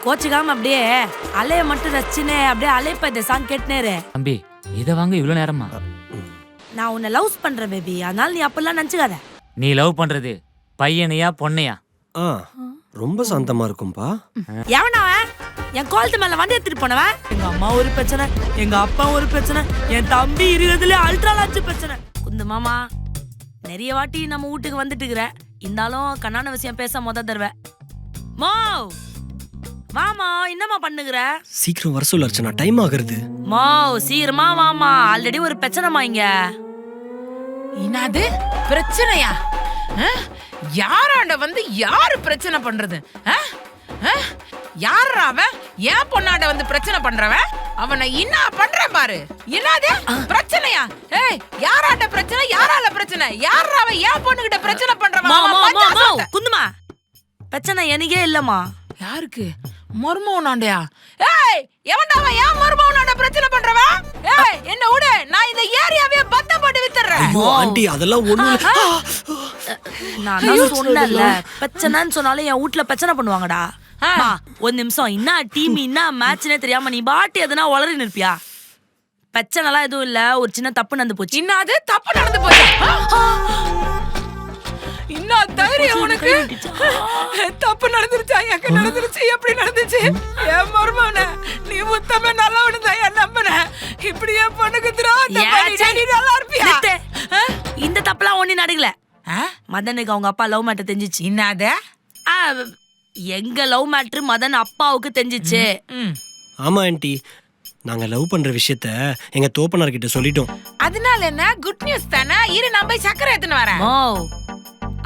கோச்சுக்காம அப்படியே அலைய மட்டும் ரசிச்சுனே அப்படியே அலைப்ப இந்த சாங் கேட்டுனேரு. தம்பி இதை வாங்க இவ்வளவு நேரமா? நான் உன்னை லவ் பண்றேன் பேபி, அதனால நீ அப்பெல்லாம் நினைச்சுக்காத. நீ லவ் பண்றது பையனையா பொண்ணையா? ரொம்ப சாந்தமா இருக்கும்பா. எவனா என் கோலத்து மேல வண்டி எடுத்துட்டு போனவன்? எங்க அம்மா ஒரு பிரச்சனை, எங்க அப்பா ஒரு பிரச்சனை, என் தம்பி இருக்கிறதுல அல்ட்ரா லார்ஜ் பிரச்சனை. குந்து மாமா நிறைய வாட்டி நம்ம வீட்டுக்கு வந்துட்டு இருக்கிற, இருந்தாலும் கண்ணான விஷயம் பேச முத தருவ. மாமா என்னமா பண்ணுகிற? சீக்கிரம் வர சொல்ல அர்ச்சனா, டைம் ஆகுறது. சீக்கிரமா வாமா, ஆல்ரெடி ஒரு பிரச்சனைமா இங்க. என்னது பிரச்சனையா? யாராண்ட வந்து யாரு பிரச்சனை பண்றது? யாரா அவன்? ஏன் பொண்ணாண்ட வந்து பிரச்சனை பண்றவன்? அவனை என்ன பண்றேன் பாரு. என்னது பிரச்சனையா? ஏய் யாராண்ட பிரச்சனை? யாரால பிரச்சனை? யாரா அவன்? ஏன் பொண்ணுகிட்ட பிரச்சனை பண்றவன்? குந்துமா பிரச்சனை எனக்கே இல்லம்மா. யாருக்கு? மர்மோனாண்டயா? ஏய் எவன்டா அவன்? ஏன் மர்மோனாண்ட பிரச்சனை பண்றவன்? ஏய் என்ன விடு, நான் இந்த ஏரியாவே பத்த போட்டு வித்துறேன். ஐயோ ஆண்டி அதெல்லாம் ஒண்ணு. நான் சொன்னேன்ல, பிரச்சனைன்னு சொன்னாலே என் வீட்ல பிரச்சனை பண்ணுவாங்கடா. ஒரு நிமிஷம், என்ன டீம் என்ன மேட்ச்னே தெரியாம நீ பாட்டி எதனா உளறி நிற்பியா? பிரச்சனைலாம் எதுவும் இல்ல, ஒரு சின்ன தப்பு நடந்து போச்சு. என்னது தப்பு நடந்து போச்சு? இன்னும் தைரியம் உனக்கு? தப்பு நடந்துருச்சா? எங்க நடந்துருச்சு? எப்படி நடந்துச்சு? ஏன் மருமவனே, நீ முத்தமே நல்லவனு தான் என் நம்பின. இப்படியே பொண்ணுக்கு திராட்சை நீ நல்லா இருப்பியா? இந்த தப்புலாம் ஒண்ணு நடக்கல. மதனுக்கு அவங்க அப்பா லவ் மேட்டர் தெரிஞ்சிச்சு. என்னது? எங்க லவ் மேட்டர் மதன் அப்பாவுக்கு தெரிஞ்சிச்சு. ஆமா ஆண்டி, நாங்க லவ் பண்ற விஷயத்த எங்க தோப்பனார் கிட்ட சொல்லிட்டோம். அதனால என்ன? குட் நியூஸ் தானே. இரு நான் போய் சக்கரை எடுத்துன்னு வரேன்.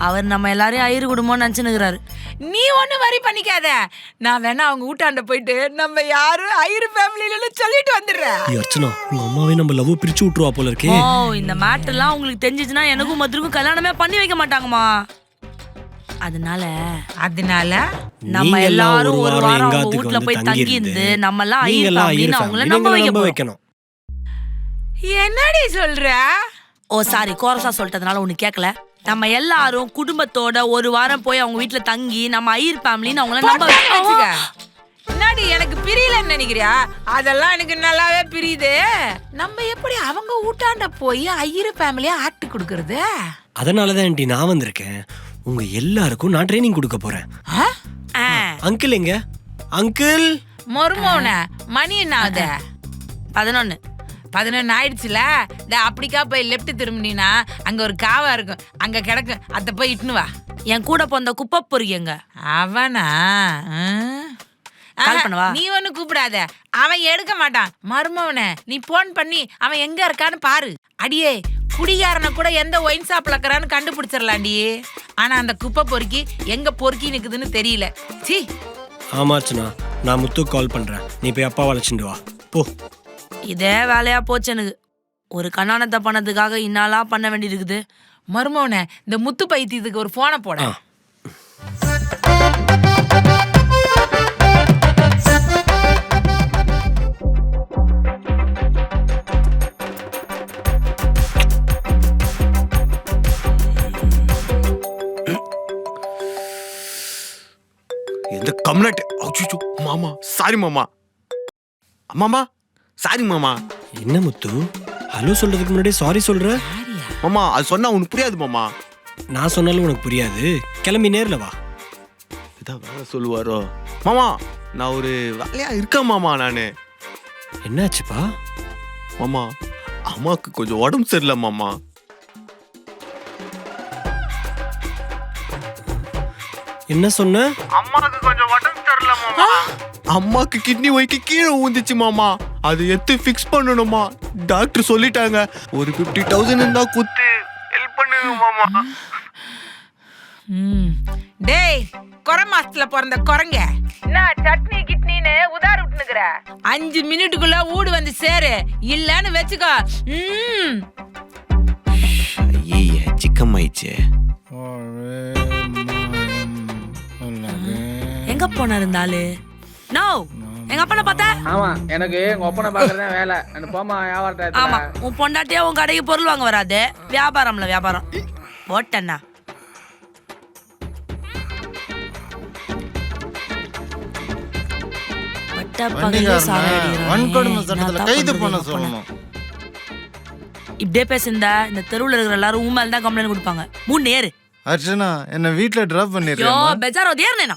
அவர் நம்ம எல்லாரையும் ஐயரு குடும்பம்னு நினைச்சுனுக்குறாரு. நீ ஒண்ணு வரி பண்ணிக்காத. நான் வேணா அவங்க வீட்டாண்ட போயிட்டு நம்ம யாரு ஐயரு ஃபேமிலில சொல்லிட்டு வந்துடுறேன். அர்ச்சனா உங்க அம்மாவே நம்ம லவ் பிரிச்சு விட்டுருவா போல இருக்கே. இந்த மேட்டர்லாம் உங்களுக்கு தெரிஞ்சிச்சுன்னா எனக்கும் மதுருக்கும் கல்யாணமே பண்ணி வைக்க மாட்டாங்கம்மா. அதனால நம்ம எல்லாரும் ஒரு வாரம் அவங்க வீட்ல போய் தங்கி இருந்து நம்ம எல்லாம் ஐயர் ஃபேமிலின்னு அவங்கள நம்ப வைக்கணும். என்னடி சொல்ற? சாரி கோரசா சொல்லிட்டதுனால ஒண்ணு கேட்கல. நம்ம எல்லாரும் குடும்பத்தோட ஒரு வாரம் போய் அவங்க வீட்ல தங்கி நம்ம ஐயர் ஃபேமிலின்னு அவங்கள நம்ப வைக்கணும். என்னடி எனக்கு பிரியலன்னு நினைக்கிறியா? அதெல்லாம் எனக்கு நல்லாவே பிரியுது. நம்ம எப்படி அவங்க வீட்டாண்ட போய் ஐயர் ஃபேமிலியா ஆட்டு கொடுக்கறது? அதனாலதான் ஆண்டி நான் வந்திருக்கேன். உங்க எல்லாருக்கும் நான் ட்ரைனிங் கொடுக்க போறேன். அங்கிள் எங்க? அங்கிள் மருமோன மணி என்ன ஆகுது? 11 ஆயிடுச்சுல. அப்படிக்கா போய் லெப்ட் திரும்பினா அங்க ஒரு காவா இருக்கும், அங்க கிடக்கு. அத போய் இட்டுனு வா. என் கூட போந்த குப்பை பொறுக்கிங்க. அவனா? நீ ஒண்ணு கூப்பிடாத, அவன் எடுக்க மாட்டான். மருமவன நீ போன் பண்ணி அவன் எங்க இருக்கான்னு பாரு. அடியே குடிகாரனை கூட எந்த ஒயின் ஷாப்ல இருக்கிறான்னு கண்டுபிடிச்சிடலாண்டி. ஆனா அந்த குப்பை பொறுக்கி எங்க பொறுக்கி நிக்குதுன்னு தெரியல. சி. ஆமா அர்ச்சனா, நான் முத்துக்கு கால் பண்றேன். நீ போய் அப்பாவை அழைச்சிட்டு வா போ. இதே வேலையா போச்சு எனக்கு. ஒரு கண்ணானத்தை பண்ணதுக்காக இன்னாலாம் பண்ண வேண்டியது இருக்குது. மருமவன இந்த முத்து பைத்தியத்துக்கு ஒரு போனை போட. இந்த கம்னட். அச்சோ மாமா, சாரி மாமா. அம்மாமா சாரி மாமா. என்ன முத்து, ஹலோ சொல்றதுக்கு முன்னாடி சாரி சொல்ற? மாமா அது சொன்னா உனக்கு புரியாது மாமா. நான் சொன்னாலும் உனக்கு புரியாது. கிளம்பி நேர்ல வா. இதான் வேலை சொல்லுவாரோ? மாமா நான் ஒரு வேலையா இருக்கேன் மாமா. நானு என்னாச்சுப்பா? மாமா அம்மாவுக்கு கொஞ்சம் உடம்பு சரியில்லை மாமா. என்ன சொன்ன? அம்மாவுக்கு கொஞ்சம் உடம்பு சரியில்லை மாமா. அம்மாக்கு கிட்னி வைக்க கீழே ஊந்துச்சு மாமா. அது எடுத்து ஃபிக்ஸ் பண்ணணுமா? டாக்டர் சொல்லிட்டாங்க. ஒரு 50,000 இருந்தா குத்து ஹெல்ப் பண்ணுங்க மாமா. டேய் கொர மாசத்துல பிறந்த குரங்க, என்ன சட்னி கிட்னின்னு உதார விட்டுனுக்குற? 5 மினிட்டுக்குள்ள ஊடு வந்து சேரு, இல்லன்னு வெச்சுக்கோ. ஐயே சிக்கம் ஆயிடுச்சு. எங்க போன இருந்தாலு? நோ எங்க அப்பனை பார்த்தா? ஆமா, எனக்கு உங்க அப்பனை பாக்குறதே வேலை. போமா வியாபாரத்தை. ஆமா, உன் பொண்டாட்டியா உன் கடைக்கு பொருள் வாங்க வராது. வியாபாரம்ல வியாபாரம் ஓட்டண்ணா. வன்கொடுமை சட்டத்துல கைது பண்ண சொல்லணும். இப்படியே பேசிருந்தா இந்த தெருவுல இருக்கிற எல்லாரும் உன் மேல தான் கம்ப்ளைண்ட் கொடுப்பாங்க. 3 ஏறு. அர்ச்சனா என்ன வீட்ல டிராப் யோ பண்ணிடுறியா? பெஜாரோ தேர்னேனா.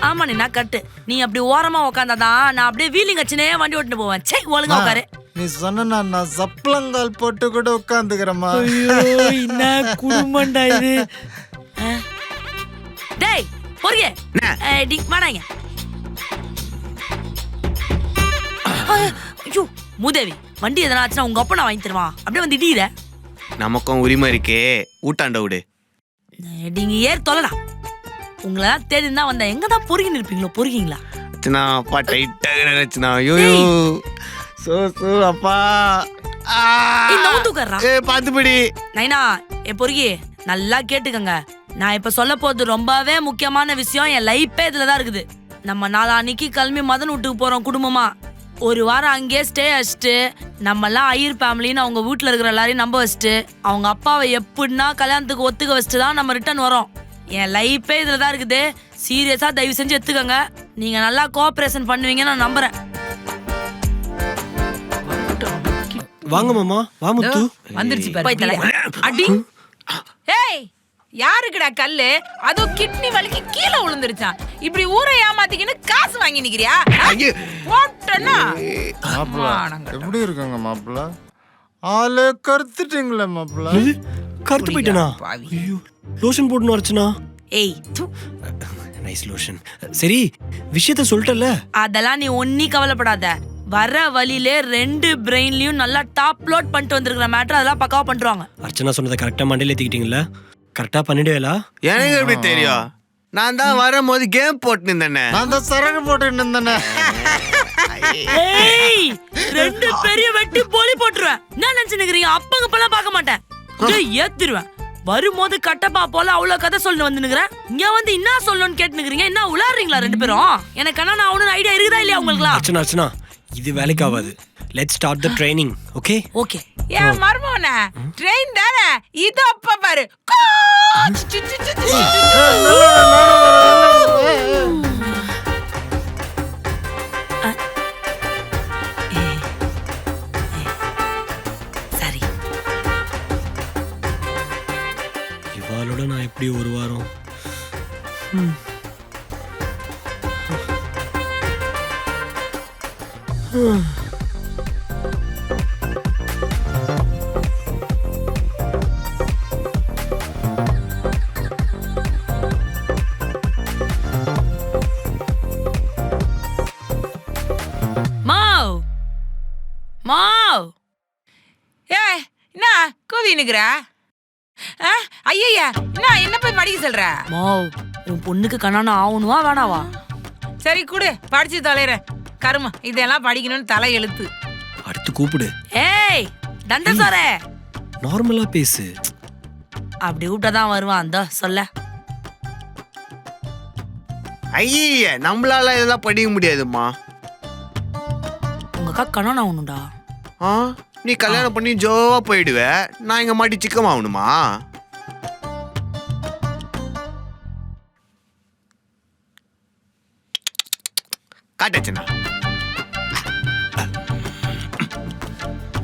ஆமா நீ நான் கட்டு. நீ அப்படி ஓரமா உட்காந்தாதான் நான் அப்படியே வீலிங் அச்சுனே வண்டி ஓட்டிட்டு போவேன். சே ஒழுங்கா உட்காரு. நீ சொன்னா நான் சப்பளங்கால் போட்டு கூட உட்காந்துக்கிறேம்மா. ஐயோ என்ன குடும்பம்டா இது. டேய் பொறுங்க. டி வாடாங்க. ஐயோ மூதேவி வண்டி எதனா ஆச்சுன்னா உங்க அப்பா நான் வாங்கி தருவான். அப்படியே வந்து இடியிற. நமக்கும் உரிமை இருக்கே, ஊட்டாண்ட விடு. நீங்க ஏறி தொலைடா. உங்களை தேடி தான் வந்தேன். எங்க தான் பொறுகின்னு இருப்பீங்களோ? பொறுகிங்களா? ரச்சனா அப்பா டைட்டாக ரச்சனா. ஐயோ சோ அப்பா. பாத்துபடி நைனா என் பொறுகி நல்லா கேட்டுக்கங்க. நான் இப்ப சொல்ல போறது ரொம்பவே முக்கியமான விஷயம். என் லைஃபே இதுலதான் இருக்குது. நம்ம நாளான்னைக்கு கிளம்பி மதன் வீட்டுக்கு போறோம் குடும்பமா. ஒரு வாரம் அங்கேயே ஸ்டே வச்சுட்டு நம்ம எல்லாம் ஐயர் ஃபேமிலின்னு அவங்க வீட்டுல இருக்கிற எல்லாரையும் நம்ப வச்சுட்டு அவங்க அப்பாவை எப்படின்னா கல்யாணத்துக்கு ஒத்துக்க வச்சுட்டு தான் நம்ம ரிட்டர்ன் வரோம். என் லைஃபே இதுலதான் இருக்குது. சீரியஸா தயவு செஞ்சு எடுத்துக்கங்க. நீங்க நல்லா கோஆபரேஷன் பண்ணுவீங்கன்னு நான் நம்புறேன். வாங்க மாமா, வா முத்து. வந்துருச்சு பாரு. அடி. ஏய் யாருக்குடா கல்லு? அதோ கிட்னி வலிக்கு கீழே விழுந்துருச்சான். இப்படி ஊரை ஏமாத்திக்கின்னு காசு வாங்கி நிக்கிறியா? போட்டனா எப்படி இருக்குங்க மாப்பிள்ள? ஆளே கருத்துட்டீங்களே மாப்பிள்ள. கருத்து போயிட்டேனா? ஐயோ லோஷன் போடணும் அர்ச்சனா. ஏய் நைஸ் லோஷன். சரி விஷயத்த சொல்லிட்டல. அதெல்லாம் நீ ஒன்னி கவலைப்படாத. வர வழியிலே 2 பிரெயின்லயும் நல்லா டாப் லோட் பண்ணிட்டு வந்திருக்கிற மேட்டர் அதெல்லாம் பக்காவா பண்றாங்க. அர்ச்சனா சொன்னதை கரெக்டா மண்டையில ஏத்திக்கிட்டீங்களா? கரெக்டா பண்ணிடுவேலா? எனக்கு எப்படி தெரியும்? நான் தான் வரும்போது கேம் போட்டு நின்றேனே. நான் தான் சரக்கு போட்டு நின்றேனே. ஏய் 2 பெரிய வெட்டி போலி போட்டுருவேன். என்ன நினைச்சுக்கிறீங்க? அப்பங்க பலாம் பார்க்க மாட்டேன். ஏத்திடுவேன். வரும்போது கட்டப்பா போல அவ்வளவு கதை சொல்லு வந்து நிக்கிறேன். இங்க வந்து என்ன சொல்லணும்னு கேட்டுக்கிறீங்க. என்ன உளாடுறீங்களா 2 பேரும்? எனக்கு ஆனா நான் ஒன்னும் ஐடியா இருக்குதா இல்லையா உங்களுக்கு? அர்ச்சனா அர்ச்சனா இது வேலைக்கு ஆகாது. Let's start the training. Okay okay. ஏன் மர்மோனே ட்ரெயின் தானே இது. அப்ப பாரு. சரி இவாளோட நான் எப்படி ஒரு வாரம் மாவ் மாவ். ஏய் என்ன கூவி நிக்கிற? ஐயா என்ன போய் படிக்க சொல்ற? மாவ் உன் பொண்ணுக்கு கல்யாணம் ஆகணுமா வேணாவா? சரி குடு படிச்சு தொலைறேன். கரும இதெல்லாம் படிக்கணும்னு தலை எழுத்து. அடுத்து கூப்பிடு. ஏய் தண்டசோரே நார்மலா பேசு. அப்படி விட்டாதான் வருவான். அந்த சொல்ல ஐய நம்மளால இதெல்லாம் படிக்க முடியாதுமா. உங்க அக்கா கல்யாணம் ஆகணும்டா. நீ கல்யாணம் பண்ணி ஜோவா போயிடுவ. நான் இங்க மாட்டி சிக்கம் ஆகணுமா? காட்டச்சுனா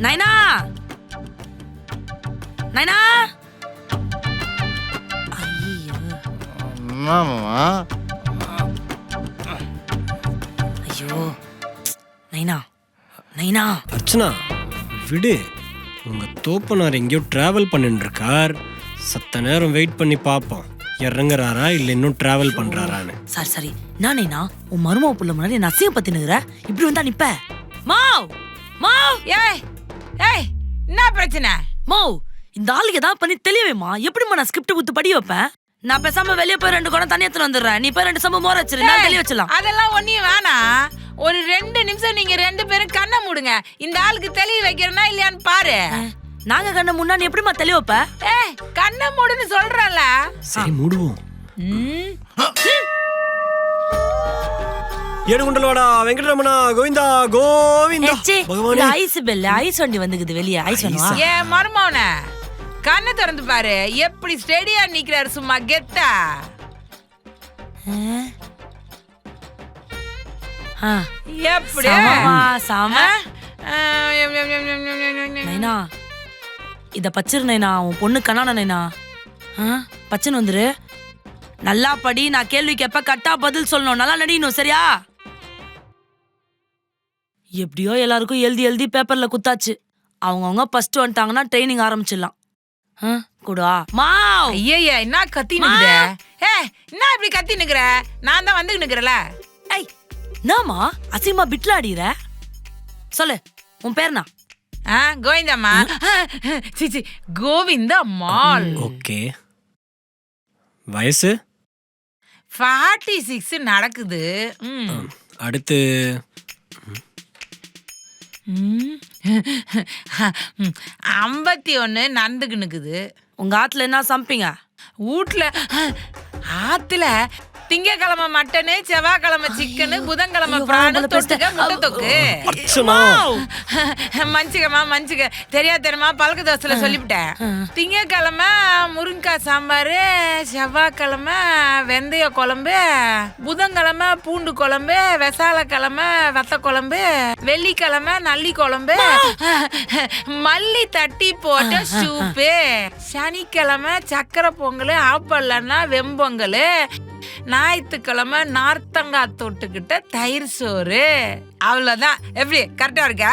நைனா நைனா. ஐயோ மாமா ஐயோ நைனா நைனா. அர்ச்சனா விடு. உங்க தோப்பனார் எங்கேயோ டிராவல் பண்ணிட்டு இருக்கார். சத்த நேரம் வெயிட் பண்ணி பாப்போம் இறங்குறாரா இல்ல இன்னும் டிராவல் பண்றாரான்னு. சரி சரி நான் நைனா உன் மருமக புள்ள முன்னாடி என்ன அசிங்க பத்தி நிக்கிற? இப்படி வந்தா நிப்ப. மாவ் மாவ். ஏய் ஏய் என்ன பிரச்சனை? மாவ் இந்த ஆளுக்கு ஏதாவது பண்ணி தெளிவேமா. எப்படிமா நான் ஸ்கிரிப்ட் குத்து படி வைப்பேன்? நான் பேசாம வெளியே போய் 2 குடம் தண்ணி எடுத்துட்டு வந்துடுறேன். நீ போய் 2 சம்பு மோர வச்சிரு. நான் தெளிய வச்சலாம். அதெல்லாம் ஒன்னும் வேணாம். ஒரு 2 நிமிஷம் நீங்க 2 பேரும் கண்ணை மூடுங்க. இந்த ஆளுக்கு தெளிவு வைக்கிறனா இல்லையான்னு பாரு. நாங்க கண்ண முன்னாடி எப்படிமா தெளிய வைப்ப? ஏய் கண்ணை மூடுன்னு சொல்றல. சரி மூடுவோம். ஏடுகுண்டலவாடா வெங்கடரமணா கோவிந்தா கோவிந்தா. பகவானே ஐஸ் பெல்ல ஐஸ் வண்டி வந்துக்குது வெளிய. ஐஸ் வேணுமா? ஏ மர்மோனே கண்ணை திறந்து பாரு, எப்படி ஸ்டேடியா நிக்கிறாரு சும்மா கெத்தா. ஆ, எப்படி சமமா, சம. நைனா இத பச்சிரு நைனா, உன் பொண்ணு கண்ணான நைனா. பச்சன் வந்துரு. நல்லா படி, நான் கேள்வி கேப்ப கட்டா பதில் சொல்லணும், நல்லா நடிக்கணும், சரியா? எப்படியோ எல்லாருக்கும் எழுதி எழுதி பேப்பர்ல குத்தாச்சு. அவங்கவுங்க ஃபர்ஸ்ட் வந்துட்டாங்கன்னா ட்ரைனிங் ஆரம்பிச்சிடலாம். கூடா மாவ். ஐயா என்ன கத்தி நிக்கிற? என்ன இப்படி கத்தி நிக்கிற? நான் தான் வந்து நிக்கிறல. ஐய் என்னம்மா அசிங்கமா பிட்ல அடிக்கிற? சொல்லு, உன் பேர் என்ன? கோவிந்தம்மா. சிச்சி, கோவிந்தம்மாள். ஓகே. வயசு 46 நடக்குது. அடுத்து 51 நடந்துக்கு நிக்குது. உங்க ஆத்துல என்ன சம்பிங்க? வீட்டுல ஆத்துல திங்கக்கிழமை மட்டனு, செவ்வாய்க்கிழமை சிக்கனு, புதன்கிழமை பிராணு, தொட்டுக்க முட்டை தொக்கு. மஞ்சுக்க தெரியாம பழக்க தோசையில சொல்லிவிட்டேன். திங்கக்கிழமை முருங்கைக்காய் சாம்பாரு, செவ்வாய்க்கிழமை வெந்தய குழம்பு, புதன்கிழமை பூண்டு குழம்பு, வெசாலக்கிழமை வத்த குழம்பு, வெள்ளிக்கிழமை நல்லி குழம்பு, மல்லி தட்டி போட்ட சூப்பு, சனிக்கிழமை சக்கரை பொங்கல், ஆப்பல்லன்னா வெம்பொங்கல், ஞாயிற்றுக்கிழமை நார்த்தங்காய் தொட்டுக்கிட்ட தயிர் சோறு. அவ்வளவுதான். எப்படி கரெக்டா இருக்கா?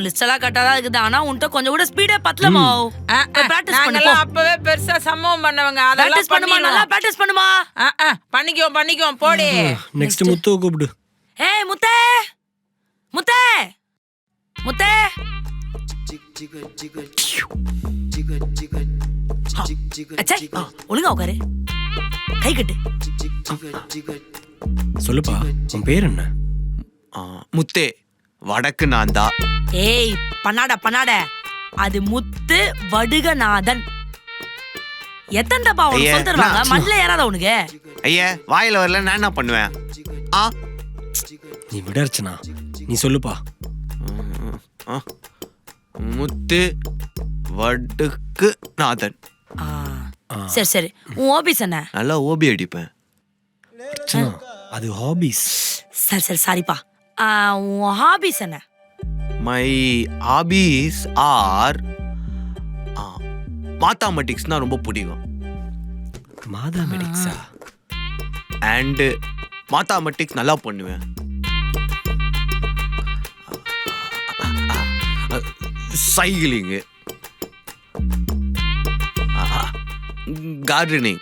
லிஸ்ட் எல்லாம் கரெக்டா தான் இருக்குது. ஆனா உன்கிட்ட கொஞ்சம் கூட ஸ்பீடே பத்தலமா. நாங்கெல்லாம் அப்பவே பெருசா சம்பவம் பண்ணவங்க. அதெல்லாம் பண்ணுமா, நல்லா பிராக்டிஸ் பண்ணுமா. பண்ணிக்குவோம் போடி. நெக்ஸ்ட் முத்து கூப்பிடு. ஏய் முத்தே, முத்தே, முத்தே. ஒழுங்கா உட்காரு, கை கட்டு. சொல்லுப்பா, உன் பேர் என்ன? முத்தே, வடக்கு நான்தா. ஏய் பண்ணாட, அது முத்து வடுகநாதன். எத்தனை டப்பா உனக்கு சொல்லி தருவாங்க? மண்ணில் ஏறாத உனக்கு? ஐயா, வாயில வரல நான் என்ன பண்ணுவேன்? நீ விட அர்ச்சனா, நீ சொல்லுப்பா. முத்து வடுக்கு நாதன். சரி உன் ஹாபிஸ் என்ன? நல்லா ஓபி அடிப்பேன். அர்ச்சனா, அது ஹாபிஸ். சரி சாரிப்பா. உன் ஹாபிஸ் என்ன? மை ஹாபிஸ் ஆர் மேத்தமெட்டிக்ஸ்னா ரொம்ப பிடிக்கும். மேத்தமெட்டிக்ஸா? அண்ட் மேத்தமெட்டிக்ஸ் நல்லா பண்ணுவேன். சைக்கிளிங்கு, கார்டனிங்,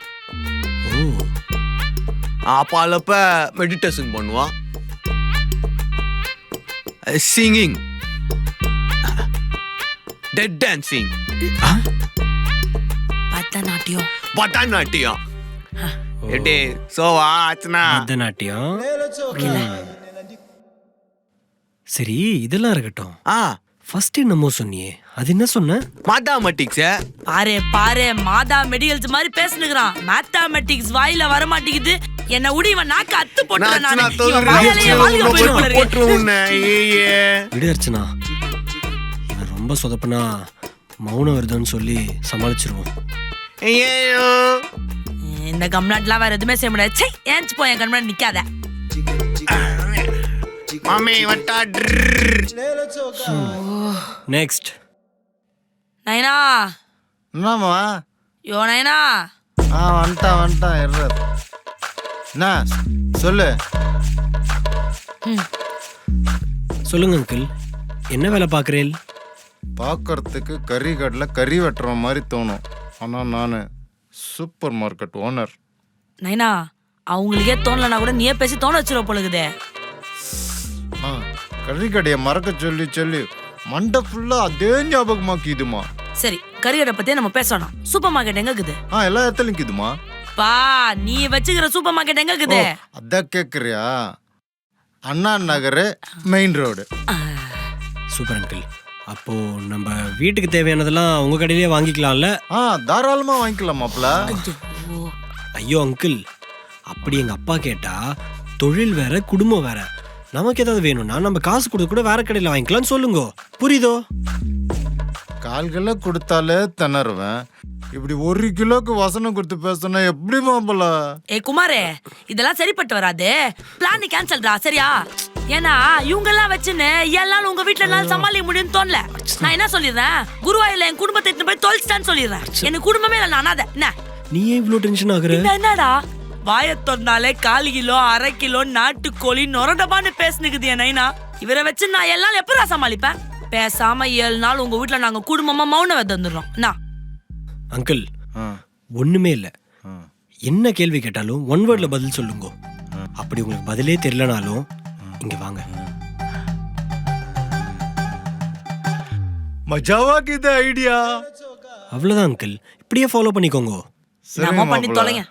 அப்பாலப்ப மெடிடேஷன் பண்ணுவான். சிங்கிங், டெட் டான்சிங், பட்டாநாட்டியம். எப்படி சோவா ஆச்சுனா? பரதநாட்டியம். சரி, இதெல்லாம் இருக்கட்டும். ஃபர்ஸ்ட் என்னமோ சொன்னியே, அது என்ன சொன்ன? மேத்தமெட்டிக்ஸ். பாரு மாதா மெடிக்கல்ஸ் மாதிரி பேசுனுக்குறான். மேத்தமெட்டிக்ஸ் வாயில வர மாட்டேங்குது. என்ன உடி, இவன் நாக்க அத்து போட்டுறேன் நானு. விடு அர்ச்சனா, இவன் ரொம்ப சொதப்பனா மௌன விரதம்னு சொல்லி சமாளிச்சிருவோம். இந்த கம்நாட்லாம் வேற எதுவுமே செய்ய முடியாது. சை, ஏன்ச்சு போய் என் கம்நாட் நிக்காத. நெக்ஸ்ட் நைனா. என்னம்மா? யோ நைனா. வந்துட்டான் இருற. என்ன சொல்லு. சொல்லுங்க அங்கிள், என்ன வேலை பார்க்குறேன்? பார்க்கறதுக்கு கறி கடையில் கறி வெட்டுற மாதிரி தோணும். ஆனால் நான் சூப்பர் மார்க்கெட் ஓனர். நைனா, அவங்களுக்கே தோணலனா கூட நீயே பேசி தோண வச்சிருவ போலுக்குதே. கறி கடையை மறக்க சொல்லி மண்டை ஃபுல்லா அதே ஞாபகமாக்கிதுமா. சரி, கறிகடை பத்தியே நம்ம பேசணும். சூப்பர் மார்க்கெட் எங்க இருக்குது? எல்லா இடத்துலயும் இருக்குதுமா. பா, நீ வச்சுக்கிற சூப்பர் மார்க்கெட் எங்க இருக்குது? அதான் கேக்குறியா? Anna Nagar main road. Super uncle. அப்போ நம்ம வீட்டுக்கு தேவையானதெல்லாம் உங்க கடையிலேயே வாங்கிக்கலாம்ல? தாராளமா வாங்கிக்கலாமாப்ல. ஐயோ அங்கிள், அப்படி எங்க அப்பா கேட்டா தொழில் வேற குடும்பம் வேற. நமக்கு ஏதாவது வேணும்னா நம்ம காசு கொடுத்து கூட வேற கடையில வாங்கிக்கலாம்னு சொல்லுங்க. புரியுதோ? 1/4 கிலோ கொடுத்தாலே திணறுவேன். இப்படி 1 கிலோக்கு வசனம் கொடுத்து பேசுனா எப்படி மாப்பிள்ள? ஏ குமாரே, இதெல்லாம் சரிப்பட்டு வராது. பிளான் கேன்சல்டா, சரியா? ஏன்னா இவங்க எல்லாம் வச்சுன்னு எல்லாரும் உங்க வீட்டுல என்னால சமாளிக்க முடியும்னு தோணல. நான் என்ன சொல்லிடுறேன், குருவாயூர்ல என் குடும்பத்தை எடுத்துட்டு போய் தொலைச்சிட்டான்னு சொல்லிடுறேன். எனக்கு குடும்பமே இல்லை, நான் அனாதை. என்ன நீ ஏன் இவ்வளோ டென்ஷன் ஆகுற? என்னடா வாயை திறந்தாலே 1/4 கிலோ 1/2 கிலோ நாட்டுக்கோழி நொரடபான்னு பேசுனுக்குது என் நைனா. இவரை வச்சு நான் எல்லாம் எப்படா சமாளிப்பேன்? பேசாம 7 நாள் உங்க வீட்டுல நாங்க குடும்பமா மௌன விரதம் வந்துடுறோம். என்ன அங்கிள், ஒண்ணுமே இல்லை. என்ன கேள்வி கேட்டாலும் 1 வேர்ட்ல பதில் சொல்லுங்க. அப்படி உங்களுக்கு பதிலே தெரியலனாலும் இங்க வாங்க. மஜாவாக்கு இது ஐடியா. அவ்வளவுதான் அங்கிள், இப்படியே ஃபாலோ பண்ணிக்கோங்க. நம்ம பண்ணி தொலைங்க.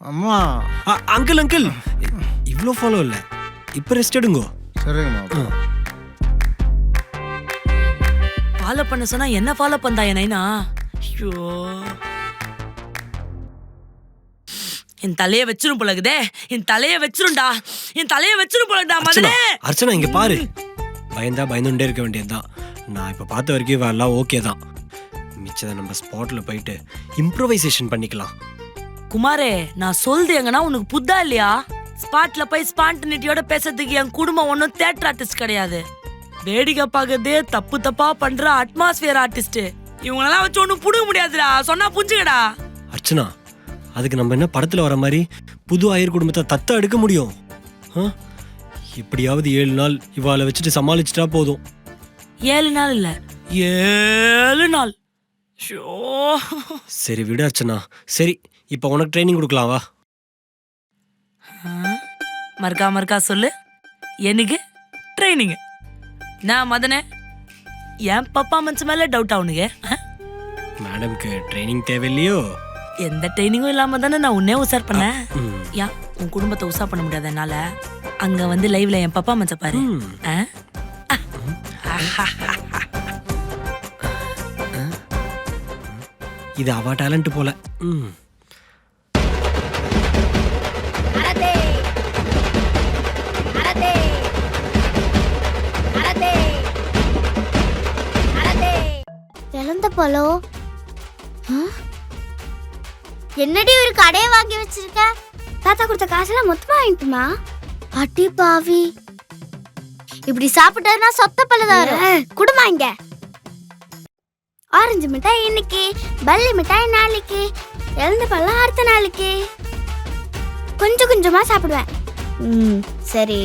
அம்மா. அங்கிள் அங்கிள், இவ்வளோ ஃபாலோ இல்லை, இப்போ ரெஸ்ட் எடுங்கோ. சரிங்க மாப்பிள்ள. ஃபாலோ பண்ண சொன்னா என்ன ஃபாலோ பண்ணா என் நைனா? ஐயோ, என் தலைய வச்சிரும் போலகுதே. என் தலைய வச்சிரும்டா, என் தலைய வச்சிரும் போலடா மதனே. அர்ச்சனா இங்க பாரு, பயந்தா பயந்துட்டே இருக்க வேண்டியதுதான். நான் இப்ப பார்த்த வரைக்கும் எல்லாம் ஓகே தான். மிச்சதை நம்ம ஸ்பாட்ல போயிட்டு இம்ப்ரோவைசேஷன் பண்ணிக்கலாம். குமாரே, நான் சொல்றது எங்கன்னா உனக்கு புத்தா இல்லையா? ஸ்பாட்ல போய் ஸ்பான்டினிட்டியோட பேசுறதுக்கு என் குடும்பம் ஒன்றும் தியேட்டர் ஆர்டிஸ்ட் கிடையாது. வேடிக்கை பார்க்கறதே தப்பு தப்பா பண்ற அட்மாஸ்பியர் ஆர்டிஸ்ட். இவங்களெல்லாம் வச்சு ஒன்றும் புடுங்க முடியாதுடா, சொன்னா புரிஞ்சுக்கடா. அர்ச்சனா, அதுக்கு நம்ம என்ன படத்துல வர மாதிரி புது ஆயர் குடும்பத்தை தத்த எடுக்க முடியும்? எப்படியாவது 7 நாள் இவாளை வச்சுட்டு சமாளிச்சுட்டா போதும். 7 நாள் இல்ல, 7 நாள். சரி விடு அர்ச்சனா. சரி, இப்போ உனக்கு ட்ரைனிங் கொடுக்கலாம், வா. மறுக்கா சொல்லு, எனக்கு ட்ரைனிங். நான் மதனே, என் பப்பா மனசு மேல டவுட் ஆகுனுங்க. மேடம்க்கு ட்ரைனிங் தேவையில்லையோ? எந்த ட்ரைனிங்கும் இல்லாம தானே நான் உன்னே உசார் பண்ணேன். ஏன் உன் குடும்பத்தை உசார் பண்ண முடியாது என்னால? அங்க வந்து லைவ்ல என் பப்பா மனச பாரு. இது அவ டேலண்ட் போல. இழந்த பழம். என்னடி ஒரு கடையை வாங்கி வச்சிருக்க? தாத்தா கொடுத்த காசெல்லாம் மொத்தமா வாங்கிட்டுமா? அடி பாவி, இப்படி சாப்பிட்டா சொத்த பழதாரு. குடுமா இங்க. ஆரஞ்சு மிட்டாய் இன்னைக்கு, பல்லி மிட்டாய் நாளைக்கு, இழந்த பழம் அடுத்த நாளைக்கு. கொஞ்சம் கொஞ்சமா சாப்பிடுவேன். சரி,